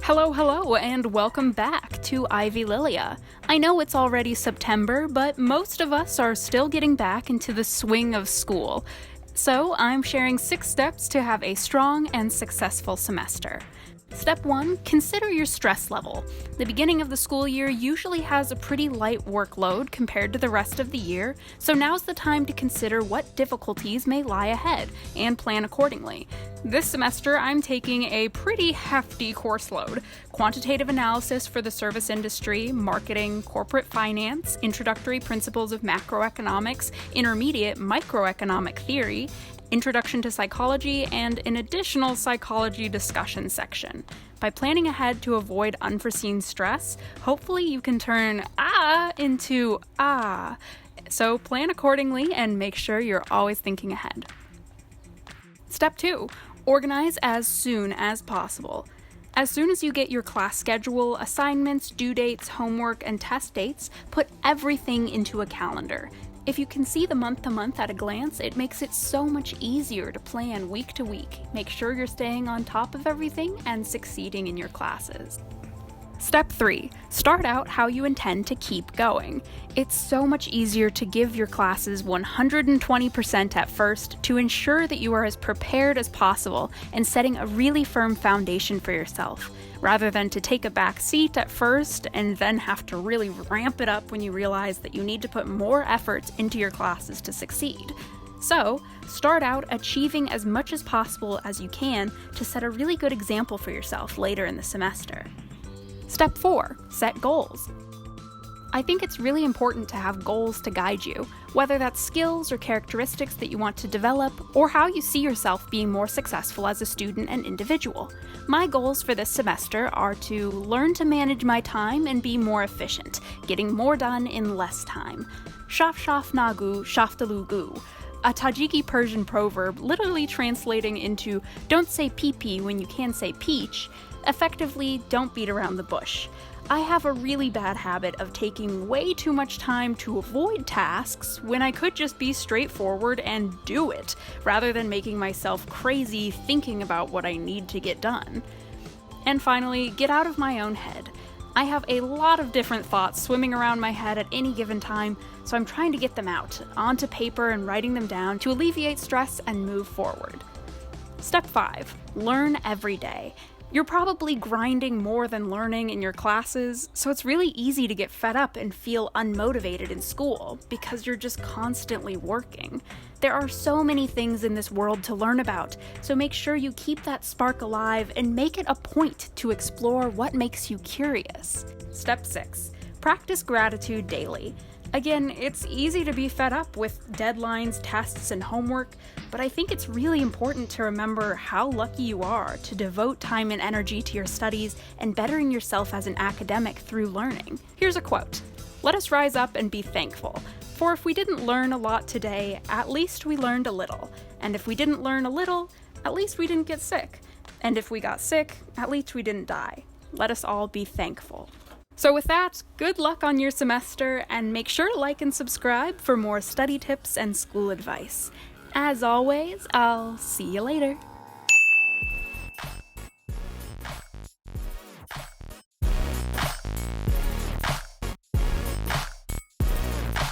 Hello, and welcome back to Ivy Lilia. I know it's already September, but most of us are still getting back into the swing of school. So I'm sharing 6 steps to have a strong and successful semester. Step 1, consider your stress level. The beginning of the school year usually has a pretty light workload compared to the rest of the year, so now's the time to consider what difficulties may lie ahead and plan accordingly. This semester, I'm taking a pretty hefty course load: quantitative analysis for the service industry, marketing, corporate finance, introductory principles of macroeconomics, intermediate microeconomic theory, introduction to psychology, and an additional psychology discussion section. By planning ahead to avoid unforeseen stress, hopefully you can turn into ah. So plan accordingly and make sure you're always thinking ahead. Step 2, organize as soon as possible. As soon as you get your class schedule, assignments, due dates, homework, and test dates, put everything into a calendar. If you can see the month to month at a glance, it makes it so much easier to plan week to week. Make sure you're staying on top of everything and succeeding in your classes. Step 3, start out how you intend to keep going. It's so much easier to give your classes 120% at first to ensure that you are as prepared as possible and setting a really firm foundation for yourself, rather than to take a back seat at first and then have to really ramp it up when you realize that you need to put more effort into your classes to succeed. So, start out achieving as much as possible as you can to set a really good example for yourself later in the semester. Step 4, set goals. I think it's really important to have goals to guide you, whether that's skills or characteristics that you want to develop, or how you see yourself being more successful as a student and individual. My goals for this semester are to learn to manage my time and be more efficient, getting more done in less time. Shaf nagu shaftalugu, a Tajiki Persian proverb literally translating into "don't say pee-pee when you can say peach," effectively, don't beat around the bush. I have a really bad habit of taking way too much time to avoid tasks when I could just be straightforward and do it, rather than making myself crazy thinking about what I need to get done. And finally, get out of my own head. I have a lot of different thoughts swimming around my head at any given time, so I'm trying to get them out, onto paper and writing them down to alleviate stress and move forward. Step 5, learn every day. You're probably grinding more than learning in your classes, so it's really easy to get fed up and feel unmotivated in school because you're just constantly working. There are so many things in this world to learn about, so make sure you keep that spark alive and make it a point to explore what makes you curious. Step 6, practice gratitude daily. Again, it's easy to be fed up with deadlines, tests, and homework, but I think it's really important to remember how lucky you are to devote time and energy to your studies and bettering yourself as an academic through learning. Here's a quote: "Let us rise up and be thankful, for if we didn't learn a lot today, at least we learned a little. And if we didn't learn a little, at least we didn't get sick. And if we got sick, at least we didn't die. Let us all be thankful." So with that, good luck on your semester, and make sure to like and subscribe for more study tips and school advice. As always, I'll see you later.